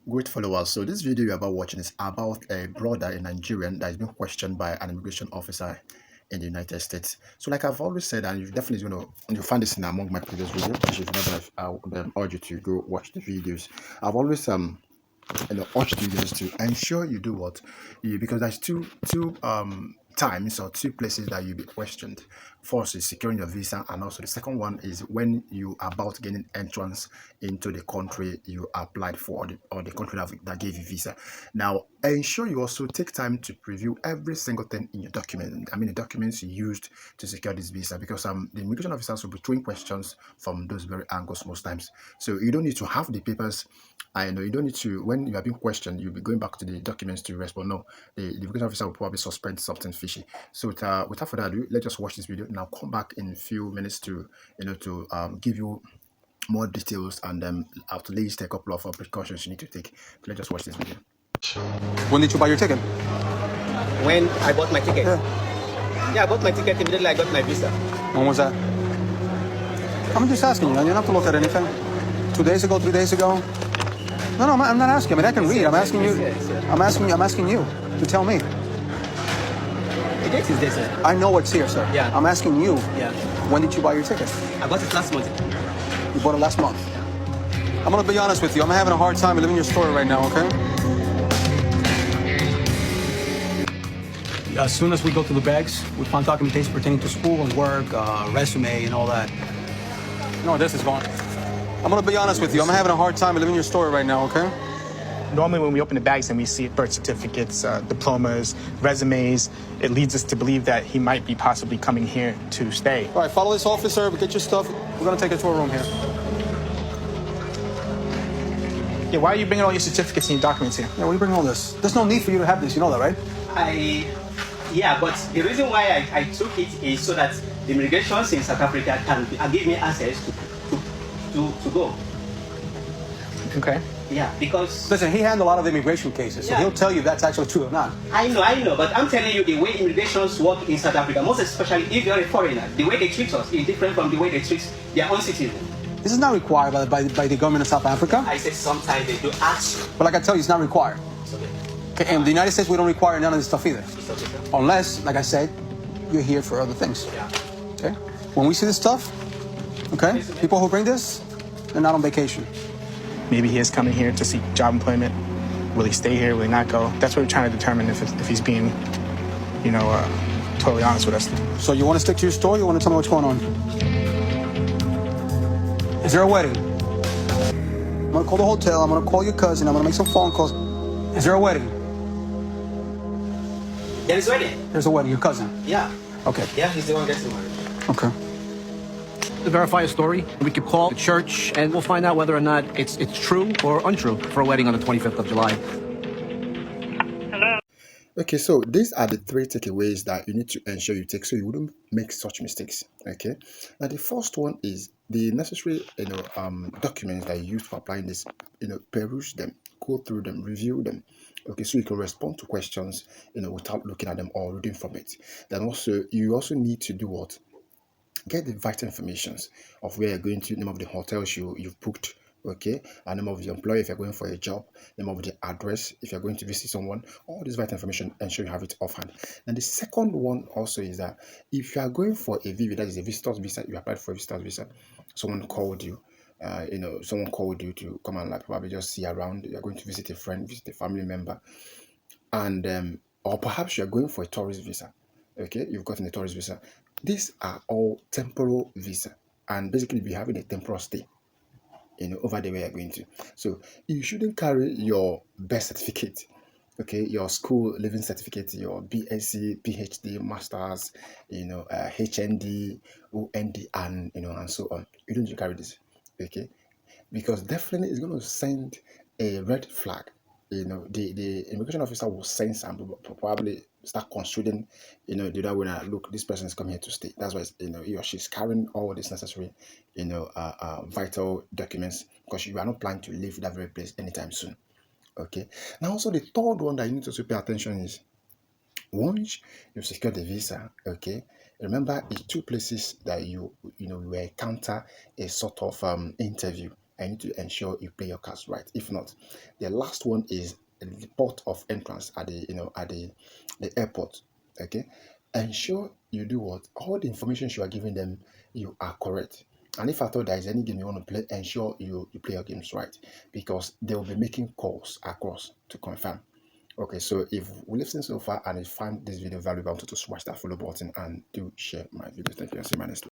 Great followers. So this video you're about watching is about a brother, a Nigerian, that is being questioned by an immigration officer in the United States. So like I've always said, and you definitely you'll find this in among my previous videos, which if you're not, I would urge you to go watch the videos. I've always watch videos to ensure you do what you, because there's two times or two places that you'll be questioned. First is securing your visa, and also the second one is when you are about gaining entrance into the country you applied for, or the country that gave you visa. Now ensure you also take time to preview every single thing in your document. I mean the documents you used to secure this visa, because the immigration officers will be throwing questions from those very angles most times. So you don't need to have the papers. I know you don't need to, when you are being questioned, you'll be going back to the documents to respond. No, the immigration officer will probably suspect something fishy. So without further ado, let's just watch this video. Now come back in a few minutes to, give you more details, and at least a couple of precautions you need to take. So let's just watch this video. When did you buy your ticket? When I bought my ticket. Yeah. Yeah, I bought my ticket immediately I got my visa. When was that? I'm just asking you. You don't have to look at anything. 2 days ago, 3 days ago? No, I'm not asking. I mean, I can read. I'm asking you. I'm asking you to tell me. The date is there, sir. I know what's here, sir. Yeah. I'm asking you. Yeah. When did you buy your ticket? I bought it last month. You bought it last month. I'm gonna be honest with you. I'm having a hard time living your story right now. Okay? As soon as we go through the bags, we find documentation pertaining to school and work, resume, and all that. You know where this is going. I'm gonna be honest with you. I'm having a hard time living your story right now. Okay? Normally when we open the bags and we see birth certificates, diplomas, resumes, it leads us to believe that he might be possibly coming here to stay. All right, follow this officer, get your stuff. We're gonna take it to a room here. Yeah, why are you bringing all your certificates and your documents here? Yeah, why are you bringing all this? There's no need for you to have this, you know that, right? Yeah, but the reason why I took it is so that the immigration in South Africa can give me access to go. Okay. Yeah, because... Listen, he handled a lot of immigration cases, so Yeah. he'll tell you if that's actually true or not. I know, but I'm telling you the way immigrations work in South Africa, most especially if you're a foreigner, the way they treat us is different from the way they treat their own citizens. This is not required by the government of South Africa. I said sometimes they do ask you. But like I tell you, it's not required. It's okay. Okay, in the United States, we don't require none of this stuff either. It's okay, sir. Unless, like I said, you're here for other things. Yeah. Okay? When we see this stuff, okay, people who bring this, they're not on vacation. Maybe he is coming here to seek job employment. Will he stay here? Will he not go? That's what we're trying to determine if he's being, totally honest with us. So you want to stick to your story, or you want to tell me what's going on? Is there a wedding? I'm going to call the hotel, I'm going to call your cousin, I'm going to make some phone calls. Is there a wedding? There is wedding. There's a wedding, your cousin. Yeah. Okay. Yeah, he's the one getting married. Okay. To verify a story, we could call the church and we'll find out whether or not it's true or untrue for a wedding on the 25th of July. Okay, so these are the three takeaways that you need to ensure you take so you wouldn't make such mistakes. Okay, now the first one is the necessary documents that you use for applying this. Peruse them, go through them, review them. Okay, so you can respond to questions without looking at them or reading from it. Then also you also need to do what? Get the vital informations of where you're going to, name of the hotels you've booked, okay, and name of the employer if you're going for a job, name of the address if you're going to visit someone. All this vital information, ensure you have it offhand. And the second one also is that if you are going for a VV, that is a visitor's visa, you applied for a visitor's visa, someone called you, someone called you to come and like probably just see around. You're going to visit a friend, visit a family member, and or perhaps you're going for a tourist visa. Okay, you've gotten a tourist visa. These are all temporal visa, and basically be having a temporal stay over there where you're going to. So you shouldn't carry your birth certificate, okay, your school living certificate, your BSc, PhD, masters, HND, OND, and so on. You don't need to carry this, okay, because definitely it's going to send a red flag. The immigration officer will sense and probably start considering, the other way. Look, this person is coming here to stay. That's why he or she's carrying all these necessary, vital documents, because you are not planning to leave that very place anytime soon. Okay. Now, also the third one that you need to also pay attention is once you secure the visa. Okay. Remember the two places that you will encounter a sort of interview. I need to ensure you play your cards right. If not, the last one is the port of entrance at the the airport. Okay, ensure you do what all the information you are giving them, you are correct. And if I thought there is any game you want to play, ensure you play your games right, because they will be making calls across to confirm. Okay, so if we listen so far and you find this video valuable, to smash that follow button and do share my video. Thank you, and see you in my next one.